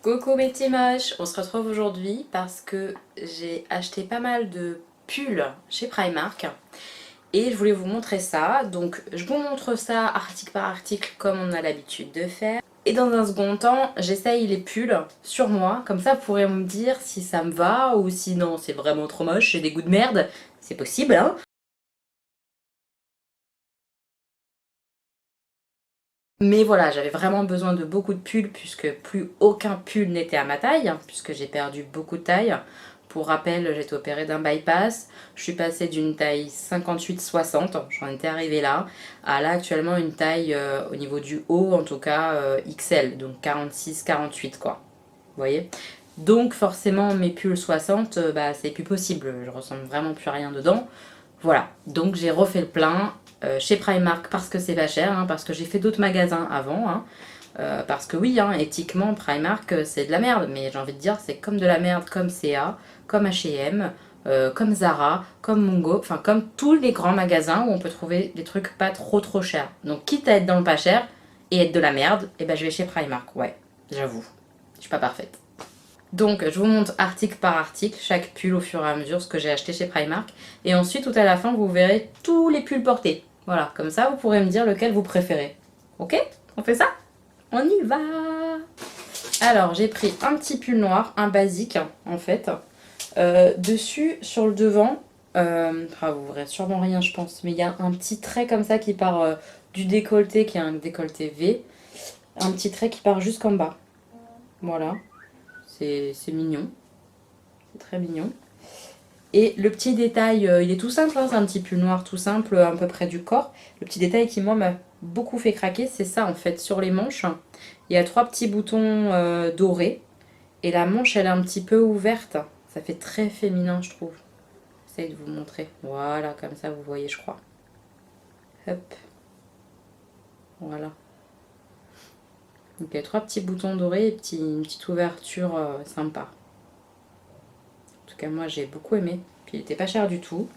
Coucou mes petits moches, on se retrouve aujourd'hui parce que j'ai acheté pas mal de pulls chez Primark et je voulais vous montrer ça. Donc je vous montre ça article par article comme on a l'habitude de faire. Et dans un second temps, j'essaye les pulls sur moi, comme ça vous pourrez me dire si ça me va ou si non c'est vraiment trop moche, j'ai des goûts de merde, c'est possible hein. Mais voilà, j'avais vraiment besoin de beaucoup de pulls puisque plus aucun pull n'était à ma taille, puisque j'ai perdu beaucoup de taille. Pour rappel, j'ai été opérée d'un bypass. Je suis passée d'une taille 58-60, j'en étais arrivée là, à là actuellement une taille au niveau du haut, en tout cas XL, donc 46-48 quoi. Vous voyez? Donc forcément mes pulls 60, bah, c'est plus possible, je ressemble vraiment plus à rien dedans. Voilà, donc j'ai refait le plein chez Primark parce que c'est pas cher, hein, parce que j'ai fait d'autres magasins avant. Hein, parce que oui, hein, éthiquement, Primark c'est de la merde, mais j'ai envie de dire c'est comme de la merde comme CA, comme H&M, comme Zara, comme Mungo, enfin comme tous les grands magasins où on peut trouver des trucs pas trop chers. Donc quitte à être dans le pas cher et être de la merde, et ben je vais chez Primark, ouais, j'avoue, je suis pas parfaite. Donc je vous montre article par article, chaque pull au fur et à mesure, ce que j'ai acheté chez Primark. Et ensuite, tout à la fin, vous verrez tous les pulls portés. Voilà, comme ça, vous pourrez me dire lequel vous préférez. Ok? On fait ça? On y va! Alors, j'ai pris un petit pull noir, un basique, en fait. Dessus, sur le devant, vous verrez sûrement rien, je pense, mais il y a un petit trait comme ça qui part du décolleté, qui est un décolleté V. Un petit trait qui part jusqu'en bas. Voilà, c'est mignon. C'est très mignon. Et le petit détail, il est tout simple, hein, c'est un petit pull noir tout simple, à peu près du corps. Le petit détail qui, moi, m'a beaucoup fait craquer, c'est ça, en fait. Sur les manches, il y a 3 petits boutons dorés. Et la manche, elle est un petit peu ouverte. Ça fait très féminin, je trouve. J'essaye de vous montrer. Voilà, comme ça, vous voyez, je crois. Hop. Voilà. Donc, il y a 3 petits boutons dorés et une petite ouverture sympa. En tout cas, moi, j'ai beaucoup aimé. Puis, il était pas cher du tout.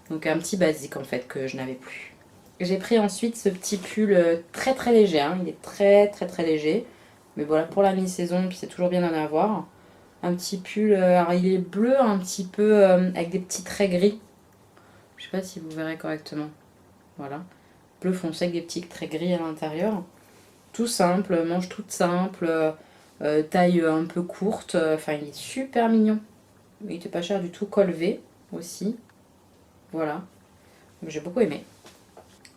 Donc un petit basique en fait que je n'avais plus. J'ai pris ensuite ce petit pull très léger, hein. Il est très léger. Mais voilà, pour la mi-saison, puis c'est toujours bien d'en avoir. Un petit pull, alors il est bleu un petit peu avec des petits traits gris. Je sais pas si vous verrez correctement. Voilà. Bleu foncé avec des petits traits gris à l'intérieur. Tout simple, manche toute simple, taille un peu courte. Enfin, il est super mignon. Il était pas cher du tout, col V aussi. Voilà. J'ai beaucoup aimé.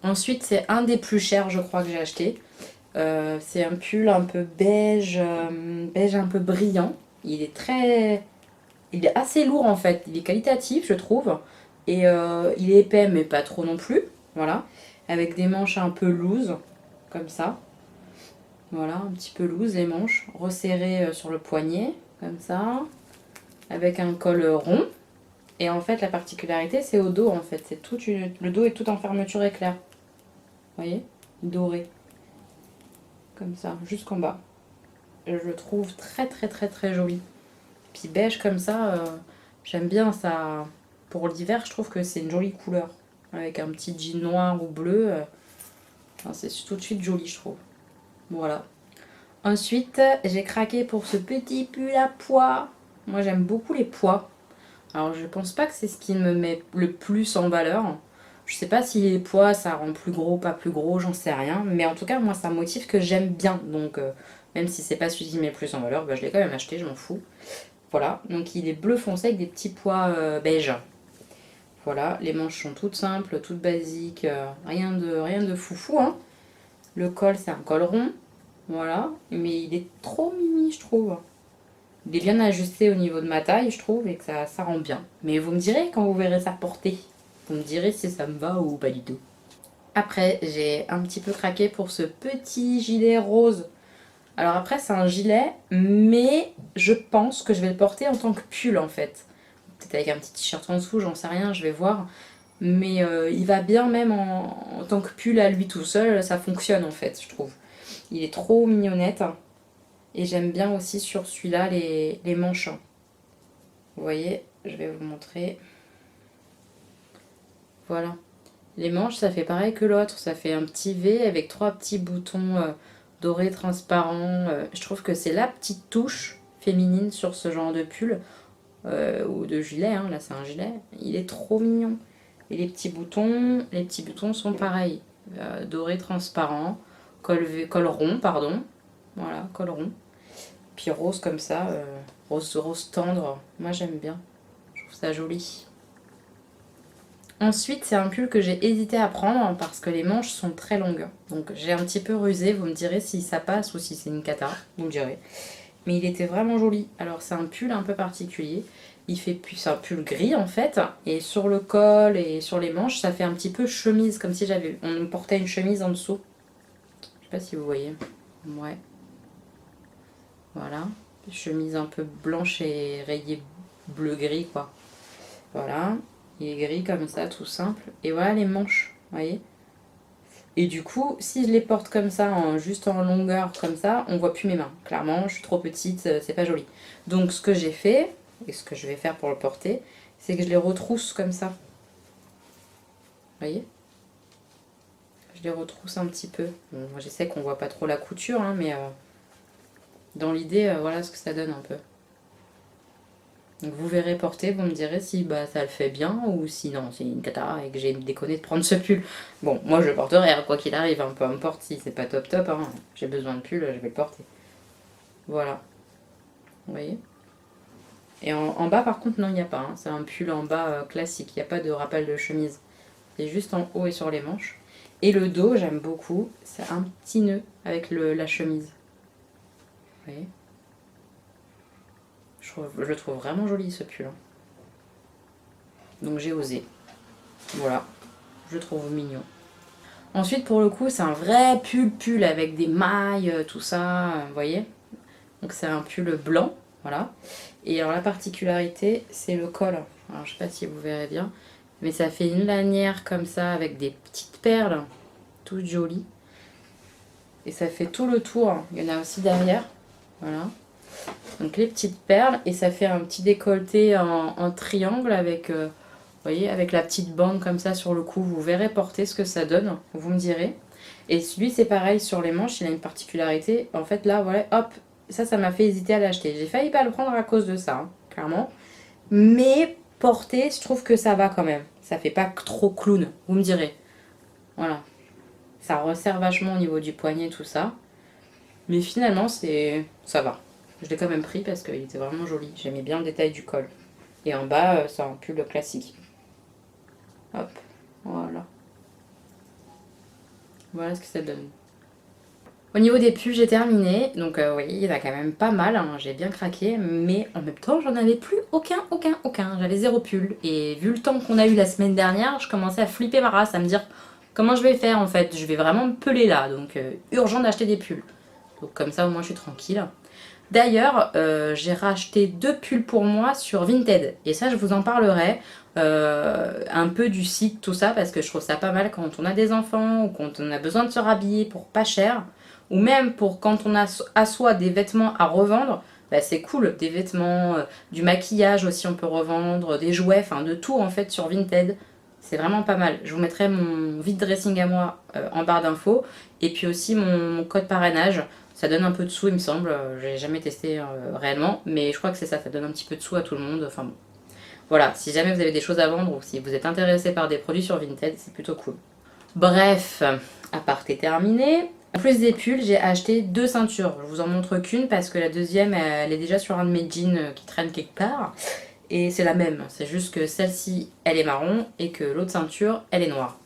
Ensuite, c'est un des plus chers, je crois, que j'ai acheté. C'est un pull un peu beige, beige un peu brillant. Il est assez lourd en fait. Il est qualitatif, je trouve. Et il est épais, mais pas trop non plus. Voilà. Avec des manches un peu loose, comme ça. Voilà, un petit peu loose les manches. Resserrées sur le poignet, comme ça. Avec un col rond. Et en fait, la particularité, c'est au dos en fait. Le dos est tout en fermeture éclair. Vous voyez? Doré. Comme ça, jusqu'en bas. Je le trouve très joli. Puis beige comme ça, j'aime bien ça. Pour l'hiver, je trouve que c'est une jolie couleur. Avec un petit jean noir ou bleu, enfin, c'est tout de suite joli, je trouve. Voilà. Ensuite, j'ai craqué pour ce petit pull à pois. Moi, j'aime beaucoup les pois. Alors, je pense pas que c'est ce qui me met le plus en valeur. Je sais pas si les pois, ça rend plus gros, pas plus gros, j'en sais rien. Mais en tout cas, moi, c'est un motif que j'aime bien. Donc, même si c'est pas celui qui met le plus en valeur, bah, je l'ai quand même acheté, je m'en fous. Voilà, donc il est bleu foncé avec des petits pois beige. Voilà, les manches sont toutes simples, toutes basiques, rien de foufou. Hein. Le col, c'est un col rond. Voilà, mais il est trop mimi, je trouve. Il est bien ajusté au niveau de ma taille, je trouve, et que ça rend bien. Mais vous me direz quand vous verrez ça porté. Vous me direz si ça me va ou pas du tout. Après, j'ai un petit peu craqué pour ce petit gilet rose. Alors après, c'est un gilet, mais je pense que je vais le porter en tant que pull en fait. Peut-être avec un petit t-shirt en dessous, j'en sais rien, je vais voir. Mais il va bien même en tant que pull à lui tout seul, ça fonctionne en fait, je trouve. Il est trop mignonnette. Et j'aime bien aussi sur celui-là les manches. Vous voyez, je vais vous montrer. Voilà. Les manches, ça fait pareil que l'autre. Ça fait un petit V avec 3 petits boutons doré transparent. Je trouve que c'est la petite touche féminine sur ce genre de pull ou de gilet. Hein. Là, c'est un gilet. Il est trop mignon. Et les petits boutons sont pareils. Doré transparent, col rond, pardon. Voilà, col rond. Puis rose comme ça, rose tendre. Moi, j'aime bien. Je trouve ça joli. Ensuite, c'est un pull que j'ai hésité à prendre parce que les manches sont très longues. Donc j'ai un petit peu rusé, vous me direz si ça passe ou si c'est une cata, vous me direz. Mais il était vraiment joli. Alors c'est un pull un peu particulier. C'est un pull gris en fait. Et sur le col et sur les manches, ça fait un petit peu chemise, comme si on portait une chemise en dessous. Je sais pas si vous voyez. Ouais. Voilà. Chemise un peu blanche et rayée bleu-gris quoi. Voilà. Il est gris comme ça, tout simple. Et voilà les manches, vous voyez. Et du coup, si je les porte comme ça, juste en longueur comme ça, on voit plus mes mains. Clairement, je suis trop petite, c'est pas joli. Donc ce que j'ai fait, et ce que je vais faire pour le porter, c'est que je les retrousse comme ça. Vous voyez. Je les retrousse un petit peu. Bon, moi je sais qu'on voit pas trop la couture, hein, mais dans l'idée, voilà ce que ça donne un peu. Donc vous verrez porter, vous me direz si ça le fait bien ou si non, c'est une cata et que j'ai déconné de prendre ce pull. Bon, moi je le porterai, quoi qu'il arrive, hein, peu importe si c'est pas top top, hein, j'ai besoin de pull, je vais le porter. Voilà. Vous voyez. Et en bas par contre, non, il n'y a pas. Hein, c'est un pull en bas classique, il n'y a pas de rappel de chemise. C'est juste en haut et sur les manches. Et le dos, j'aime beaucoup, c'est un petit nœud avec la chemise. Vous voyez. Je le trouve vraiment joli ce pull. Hein. Donc j'ai osé. Voilà, je le trouve mignon. Ensuite pour le coup c'est un vrai pull avec des mailles, tout ça, vous voyez. Donc c'est un pull blanc, voilà. Et alors la particularité c'est le col. Alors je sais pas si vous verrez bien, mais ça fait une lanière comme ça avec des petites perles, toutes jolies. Et ça fait tout le tour, il y en a aussi derrière, voilà. Donc les petites perles et ça fait un petit décolleté en triangle avec, vous voyez, avec la petite bande comme ça sur le cou. Vous verrez porter ce que ça donne, vous me direz. Et celui c'est pareil sur les manches, il a une particularité. En fait là, voilà, hop, ça m'a fait hésiter à l'acheter. J'ai failli pas le prendre à cause de ça, hein, clairement. Mais porter, je trouve que ça va quand même. Ça fait pas trop clown, vous me direz. Voilà. Ça resserre vachement au niveau du poignet, tout ça. Mais finalement, ça va. Je l'ai quand même pris parce qu'il était vraiment joli. J'aimais bien le détail du col. Et en bas, c'est un pull classique. Hop, voilà. Voilà ce que ça donne. Au niveau des pulls, j'ai terminé. Donc, vous voyez, il y en a quand même pas mal. Hein. J'ai bien craqué. Mais en même temps, j'en avais plus aucun. J'avais 0 pull. Et vu le temps qu'on a eu la semaine dernière, je commençais à flipper ma race, à me dire comment je vais faire en fait. Je vais vraiment me peler là. Donc, urgent d'acheter des pulls. Donc, comme ça, au moins, je suis tranquille. D'ailleurs, j'ai racheté 2 pulls pour moi sur Vinted. Et ça, je vous en parlerai. Un peu du site, tout ça, parce que je trouve ça pas mal quand on a des enfants ou quand on a besoin de se rhabiller pour pas cher. Ou même pour quand on a à soi des vêtements à revendre. Bah, c'est cool. Des vêtements, du maquillage aussi on peut revendre, des jouets, enfin de tout en fait sur Vinted. C'est vraiment pas mal. Je vous mettrai mon vide dressing à moi en barre d'infos. Et puis aussi mon code parrainage. Ça donne un peu de sous, il me semble. J'ai jamais testé réellement, mais je crois que c'est ça. Ça donne un petit peu de sous à tout le monde. Enfin bon. Voilà, si jamais vous avez des choses à vendre ou si vous êtes intéressé par des produits sur Vinted, c'est plutôt cool. Bref, aparté terminé. En plus des pulls, j'ai acheté 2 ceintures. Je vous en montre qu'une parce que la deuxième, elle est déjà sur un de mes jeans qui traîne quelque part. Et c'est la même. C'est juste que celle-ci, elle est marron et que l'autre ceinture, elle est noire.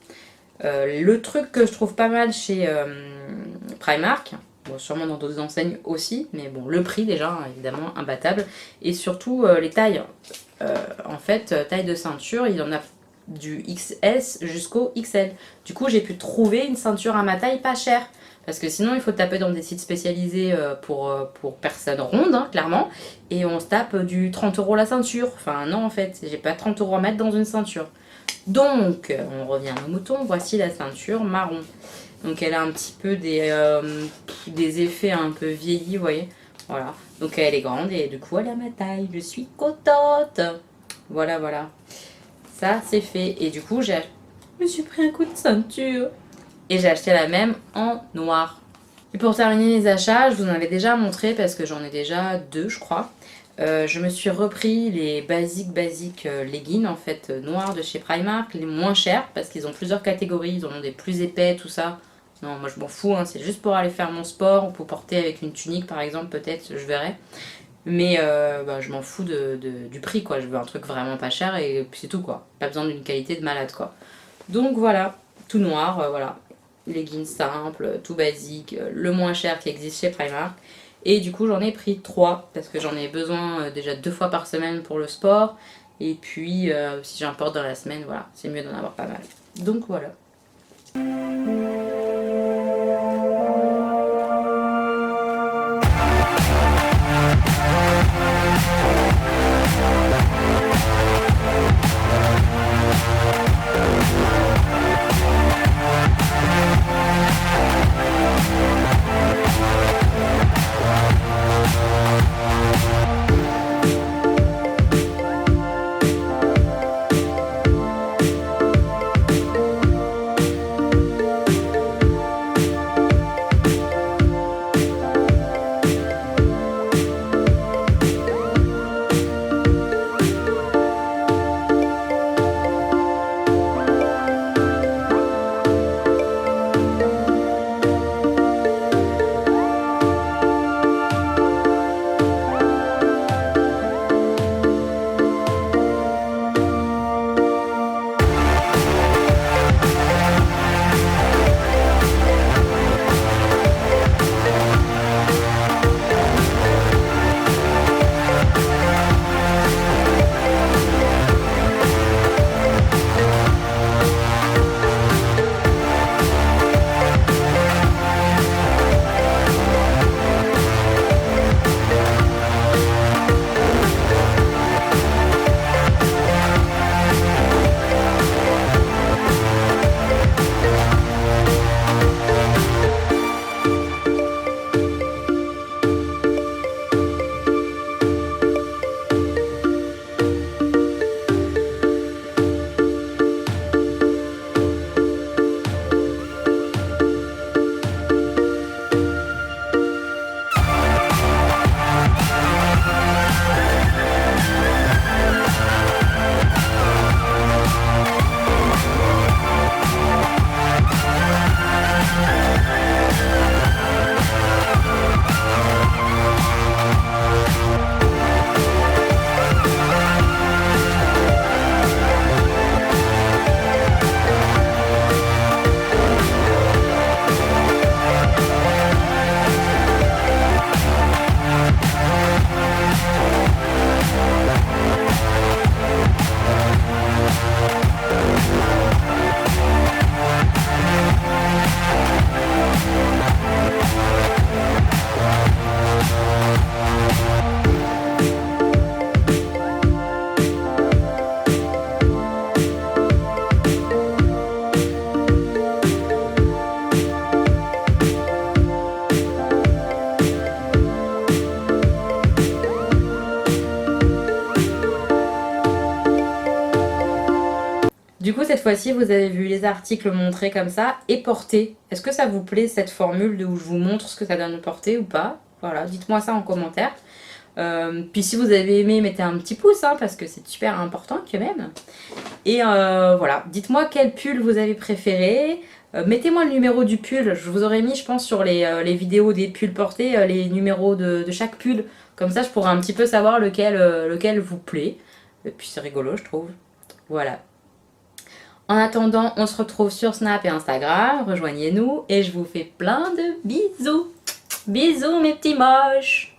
Le truc que je trouve pas mal chez Primark, bon, sûrement dans d'autres enseignes aussi, mais bon, le prix déjà, évidemment, imbattable. Et surtout, les tailles. En fait, taille de ceinture, il y en a du XS jusqu'au XL. Du coup, j'ai pu trouver une ceinture à ma taille pas chère. Parce que sinon, il faut taper dans des sites spécialisés pour personnes rondes, hein, clairement. Et on se tape du 30 € la ceinture. Enfin, non, en fait, j'ai pas 30 € à mettre dans une ceinture. Donc, on revient à nos moutons. Voici la ceinture marron. Donc, elle a un petit peu des effets un peu vieillis, vous voyez. Voilà. Donc, elle est grande et du coup, elle est à ma taille. Je suis contente. Voilà, voilà. Ça, c'est fait. Et du coup, je me suis pris un coup de ceinture. Et j'ai acheté la même en noir. Et pour terminer les achats, je vous en avais déjà montré parce que j'en ai déjà deux je crois. Je me suis repris les basiques leggings en fait noirs de chez Primark, les moins chers parce qu'ils ont plusieurs catégories, ils en ont des plus épais, tout ça. Non, moi je m'en fous, hein, c'est juste pour aller faire mon sport ou pour porter avec une tunique par exemple, peut-être, je verrai. Mais je m'en fous du prix quoi, je veux un truc vraiment pas cher et puis c'est tout quoi. Pas besoin d'une qualité de malade quoi. Donc voilà, tout noir, voilà. Leggings simples, tout basique, le moins cher qui existe chez Primark. Et du coup j'en ai pris 3 parce que j'en ai besoin déjà 2 fois par semaine pour le sport. Et puis si j'importe dans la semaine, voilà, c'est mieux d'en avoir pas mal. Donc voilà. Du coup, cette fois-ci, vous avez vu les articles montrés comme ça et portés. Est-ce que ça vous plaît cette formule de où je vous montre ce que ça donne de porter ou pas? Voilà, dites-moi ça en commentaire. Puis si vous avez aimé, mettez un petit pouce hein, parce que c'est super important quand même. Et voilà, dites-moi quel pull vous avez préféré. Mettez-moi le numéro du pull. Je vous aurais mis, je pense, sur les vidéos des pulls portés, les numéros de chaque pull. Comme ça, je pourrais un petit peu savoir lequel vous plaît. Et puis c'est rigolo, je trouve. Voilà. En attendant, on se retrouve sur Snap et Instagram. Rejoignez-nous et je vous fais plein de bisous. Bisous mes petits moches.